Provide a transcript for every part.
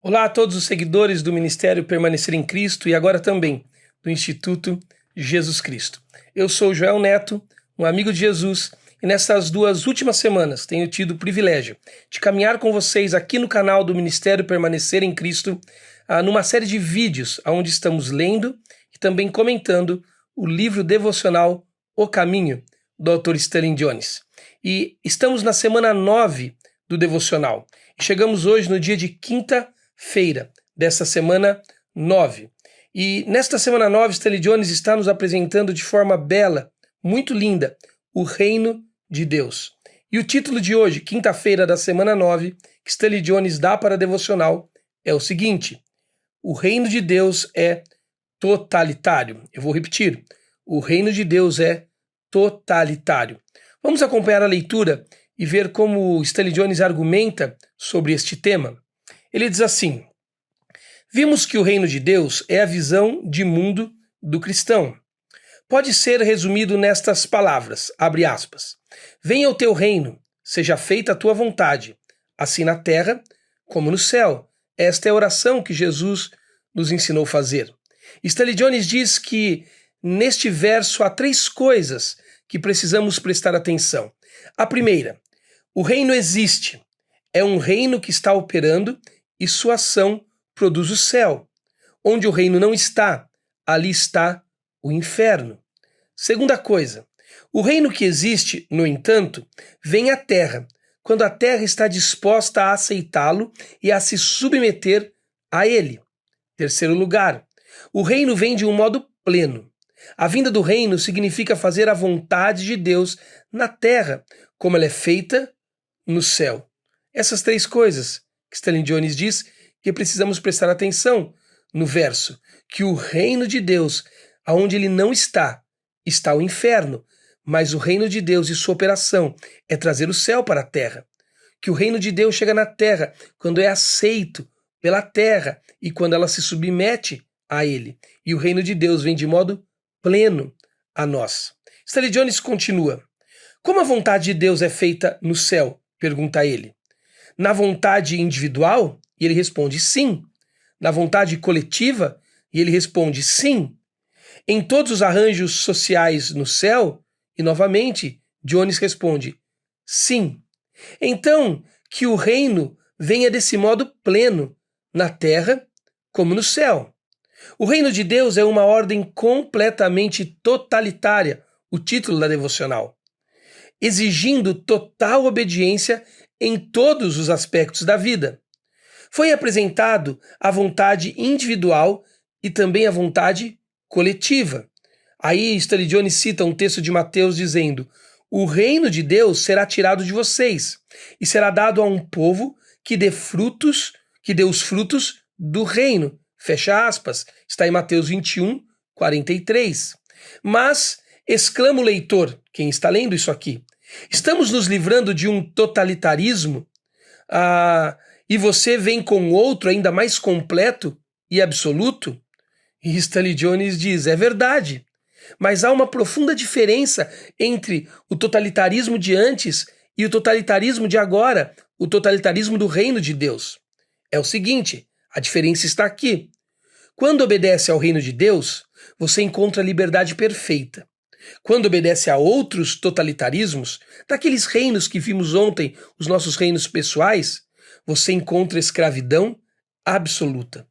Olá a todos os seguidores do Ministério Permanecer em Cristo e agora também do Instituto Jesus Cristo. Eu sou Joel Neto, um amigo de Jesus, e nessas 2 últimas semanas tenho tido o privilégio de caminhar com vocês aqui no canal do Ministério Permanecer em Cristo, numa série de vídeos onde estamos lendo e também comentando o livro devocional O Caminho, do autor Stanley Jones. E estamos na semana 9 do devocional. E chegamos hoje no dia de quinta-feira dessa semana 9. E nesta semana 9, Stanley Jones está nos apresentando de forma bela, muito linda, o Reino de Deus. E o título de hoje, quinta-feira da semana 9, que Stanley Jones dá para a devocional, é o seguinte: o Reino de Deus é totalitário. Eu vou repetir. O Reino de Deus é totalitário. Vamos acompanhar a leitura e ver como Stanley Jones argumenta sobre este tema. Ele diz assim: vimos que o reino de Deus é a visão de mundo do cristão. Pode ser resumido nestas palavras, abre aspas: venha o teu reino, seja feita a tua vontade, assim na terra como no céu. Esta é a oração que Jesus nos ensinou a fazer. Stanley Jones diz que neste verso há 3 coisas que precisamos prestar atenção. A primeira: o reino existe. É um reino que está operando e sua ação produz o céu. Onde o reino não está, ali está o inferno. Segunda coisa: o reino que existe, no entanto, vem à terra, quando a terra está disposta a aceitá-lo e a se submeter a ele. Terceiro lugar: o reino vem de um modo pleno. A vinda do reino significa fazer a vontade de Deus na terra, como ela é feita no céu. Essas 3 coisas que Stanley Jones diz que precisamos prestar atenção no verso, que o reino de Deus, aonde ele não está, está o inferno, mas o reino de Deus e sua operação é trazer o céu para a terra. Que o reino de Deus chega na terra quando é aceito pela terra e quando ela se submete a ele. E o reino de Deus vem de modo pleno a nós. Stanley Jones continua: como a vontade de Deus é feita no céu? Pergunta ele. Na vontade individual? E ele responde sim. Na vontade coletiva? E ele responde sim. Em todos os arranjos sociais no céu? E novamente, Jones responde sim. Então, que o reino venha desse modo pleno, na terra como no céu. O reino de Deus é uma ordem completamente totalitária, o título da devocional, exigindo total obediência em todos os aspectos da vida. Foi apresentado a vontade individual e também a vontade coletiva. Aí Stanley Jones cita um texto de Mateus dizendo: o reino de Deus será tirado de vocês e será dado a um povo que dê os frutos do reino. Fecha aspas. Está em Mateus 21, 43. Mas, exclama o leitor, quem está lendo isso aqui, estamos nos livrando de um totalitarismo? E você vem com outro ainda mais completo e absoluto? E Stanley Jones diz: é verdade. Mas há uma profunda diferença entre o totalitarismo de antes e o totalitarismo de agora, o totalitarismo do reino de Deus. É o seguinte, a diferença está aqui. Quando obedece ao reino de Deus, você encontra a liberdade perfeita. Quando obedece a outros totalitarismos, daqueles reinos que vimos ontem, os nossos reinos pessoais, você encontra escravidão absoluta,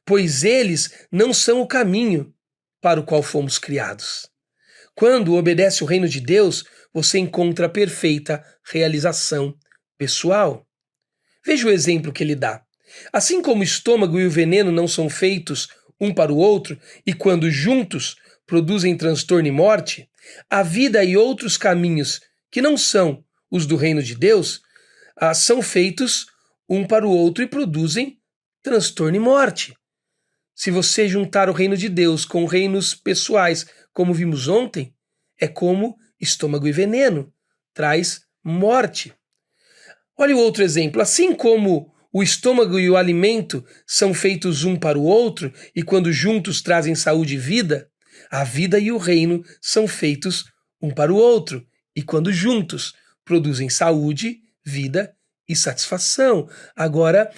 pois eles não são o caminho para o qual fomos criados. Quando obedece o reino de Deus, você encontra a perfeita realização pessoal. Veja o exemplo que ele dá. Assim como o estômago e o veneno não são feitos um para o outro e quando juntos produzem transtorno e morte, a vida e outros caminhos que não são os do reino de Deus são feitos um para o outro e produzem transtorno e morte. Se você juntar o reino de Deus com reinos pessoais, como vimos ontem, é como estômago e veneno, traz morte. Olha o outro exemplo. Assim como o estômago e o alimento são feitos um para o outro e quando juntos trazem saúde e vida, a vida e o reino são feitos um para o outro e quando juntos produzem saúde, vida e satisfação. Agora,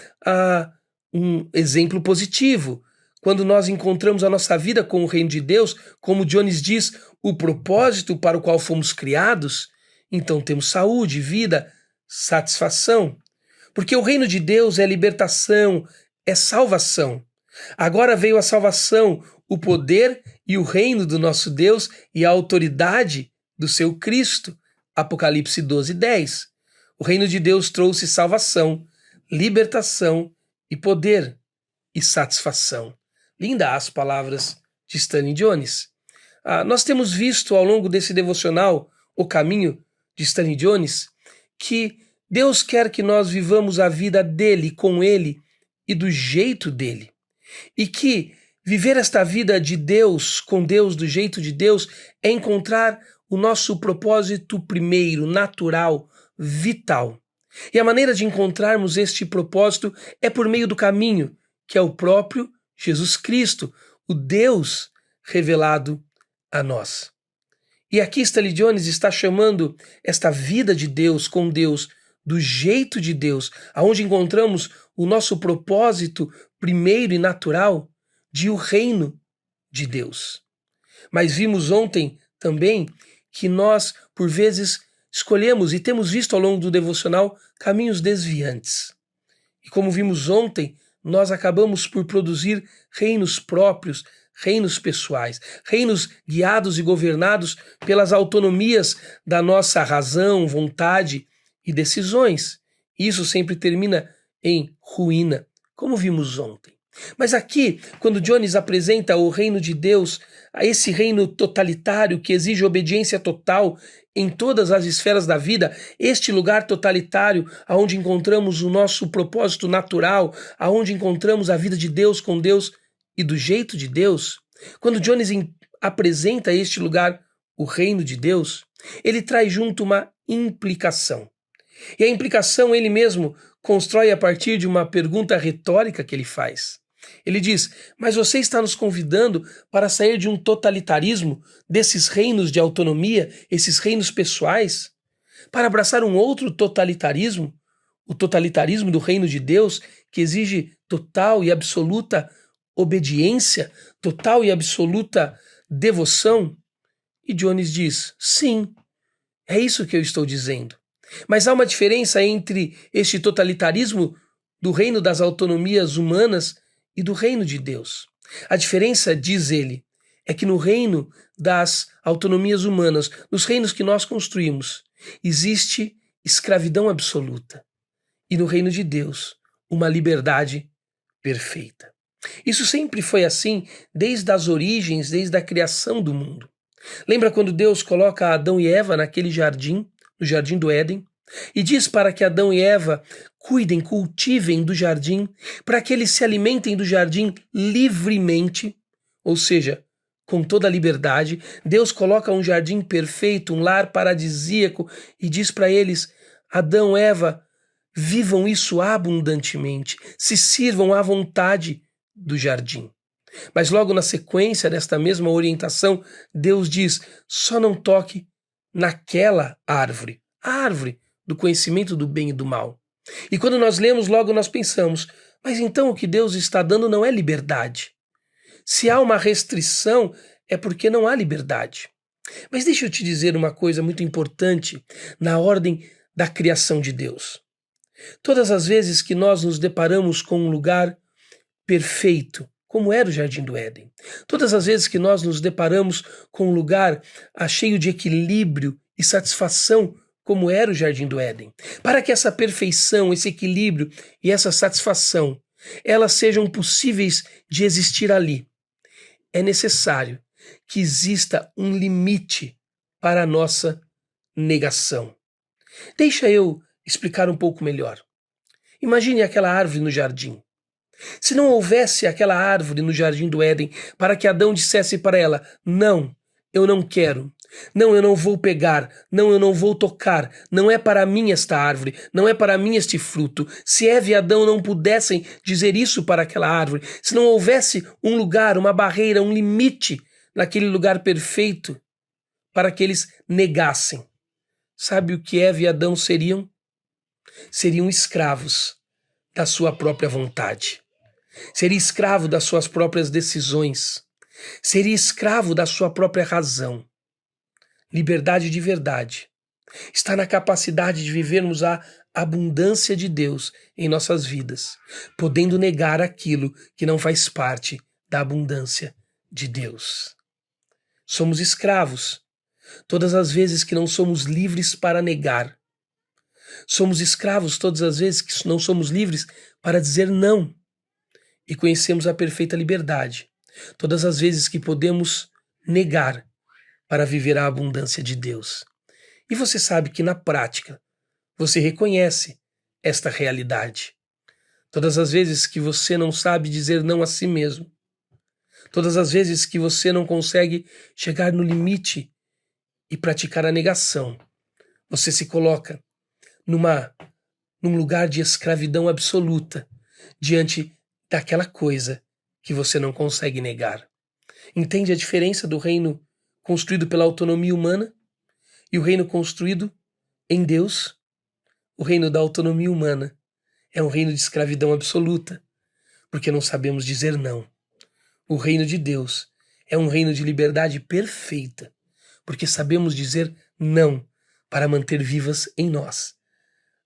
um exemplo positivo. Quando nós encontramos a nossa vida com o reino de Deus, como Jones diz, o propósito para o qual fomos criados, então temos saúde, vida, satisfação. Porque o reino de Deus é libertação, é salvação. Agora veio a salvação, o poder e o reino do nosso Deus e a autoridade do seu Cristo. Apocalipse 12:10. O reino de Deus trouxe salvação, libertação e poder e satisfação. Lindas as palavras de Stanley Jones. Nós temos visto ao longo desse devocional, O Caminho de Stanley Jones, que Deus quer que nós vivamos a vida dele, com ele e do jeito dele. E que viver esta vida de Deus, com Deus, do jeito de Deus, é encontrar o nosso propósito primeiro, natural, vital. E a maneira de encontrarmos este propósito é por meio do caminho, que é o próprio Jesus Cristo, o Deus revelado a nós. E aqui Stanley Jones está chamando esta vida de Deus, com Deus, do jeito de Deus, aonde encontramos o nosso propósito primeiro e natural, de o reino de Deus. Mas vimos ontem também que nós, por vezes, escolhemos e temos visto ao longo do devocional caminhos desviantes. E como vimos ontem, nós acabamos por produzir reinos próprios, reinos pessoais, reinos guiados e governados pelas autonomias da nossa razão, vontade e decisões. Isso sempre termina em ruína, como vimos ontem. Mas aqui, quando Jones apresenta o reino de Deus, a esse reino totalitário que exige obediência total em todas as esferas da vida, este lugar totalitário onde encontramos o nosso propósito natural, aonde encontramos a vida de Deus com Deus e do jeito de Deus, quando Jones apresenta este lugar, o reino de Deus, ele traz junto uma implicação. E a implicação ele mesmo constrói a partir de uma pergunta retórica que ele faz. Ele diz, mas você está nos convidando para sair de um totalitarismo, desses reinos de autonomia, esses reinos pessoais, para abraçar um outro totalitarismo, o totalitarismo do reino de Deus, que exige total e absoluta obediência, total e absoluta devoção? E Jones diz, sim, é isso que eu estou dizendo. Mas há uma diferença entre este totalitarismo do reino das autonomias humanas e do reino de Deus. A diferença, diz ele, é que no reino das autonomias humanas, nos reinos que nós construímos, existe escravidão absoluta. E no reino de Deus, uma liberdade perfeita. Isso sempre foi assim desde as origens, desde a criação do mundo. Lembra quando Deus coloca Adão e Eva naquele jardim, no jardim do Éden, e diz para que Adão e Eva cuidem, cultivem do jardim, para que eles se alimentem do jardim livremente, ou seja, com toda a liberdade. Deus coloca um jardim perfeito, um lar paradisíaco, e diz para eles, Adão, Eva, vivam isso abundantemente, se sirvam à vontade do jardim. Mas logo na sequência desta mesma orientação, Deus diz, só não toque naquela árvore, a árvore do conhecimento do bem e do mal. E quando nós lemos, logo nós pensamos, mas então o que Deus está dando não é liberdade. Se há uma restrição, é porque não há liberdade. Mas deixa eu te dizer uma coisa muito importante na ordem da criação de Deus. Todas as vezes que nós nos deparamos com um lugar perfeito, como era o Jardim do Éden, todas as vezes que nós nos deparamos com um lugar cheio de equilíbrio e satisfação, como era o Jardim do Éden, para que essa perfeição, esse equilíbrio e essa satisfação, elas sejam possíveis de existir ali, é necessário que exista um limite para a nossa negação. Deixa eu explicar um pouco melhor. Imagine aquela árvore no jardim. Se não houvesse aquela árvore no Jardim do Éden para que Adão dissesse para ela, não, eu não quero, não, eu não vou pegar, não, eu não vou tocar, não é para mim esta árvore, não é para mim este fruto. Se Eva e Adão não pudessem dizer isso para aquela árvore, se não houvesse um lugar, uma barreira, um limite naquele lugar perfeito para que eles negassem, sabe o que Eva e Adão seriam? Seriam escravos da sua própria vontade. seria escravo das suas próprias decisões, seria escravo da sua própria razão. Liberdade de verdade está na capacidade de vivermos a abundância de Deus em nossas vidas, podendo negar aquilo que não faz parte da abundância de Deus. Somos escravos todas as vezes que não somos livres para negar. Somos escravos todas as vezes que não somos livres para dizer não. E conhecemos a perfeita liberdade todas as vezes que podemos negar para viver a abundância de Deus. E você sabe que na prática você reconhece esta realidade. Todas as vezes que você não sabe dizer não a si mesmo, todas as vezes que você não consegue chegar no limite e praticar a negação, você se coloca num lugar de escravidão absoluta diante daquela coisa que você não consegue negar. Entende a diferença do reino construído pela autonomia humana e o reino construído em Deus? O reino da autonomia humana é um reino de escravidão absoluta, porque não sabemos dizer não. O reino de Deus é um reino de liberdade perfeita, porque sabemos dizer não para manter vivas em nós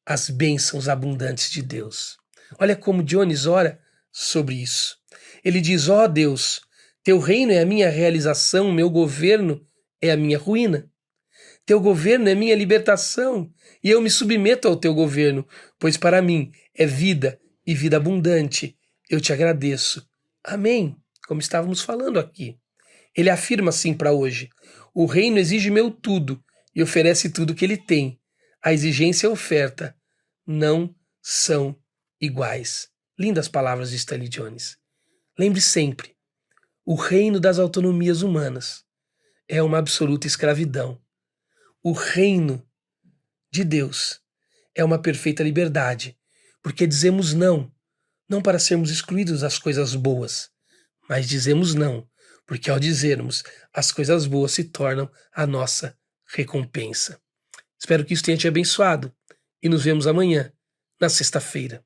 as bênçãos abundantes de Deus. Olha como Jones ora sobre isso. Ele diz: ó Deus, teu reino é a minha realização, meu governo é a minha ruína. Teu governo é minha libertação, e eu me submeto ao teu governo, pois para mim é vida e vida abundante. Eu te agradeço. Amém. Como estávamos falando aqui. Ele afirma assim para hoje: o reino exige meu tudo e oferece tudo que ele tem. A exigência e a oferta não são iguais. Lindas palavras de Stanley Jones. Lembre sempre, o reino das autonomias humanas é uma absoluta escravidão. O reino de Deus é uma perfeita liberdade, porque dizemos não, não para sermos excluídos das coisas boas, mas dizemos não, porque ao dizermos, as coisas boas se tornam a nossa recompensa. Espero que isso tenha te abençoado e nos vemos amanhã, na sexta-feira.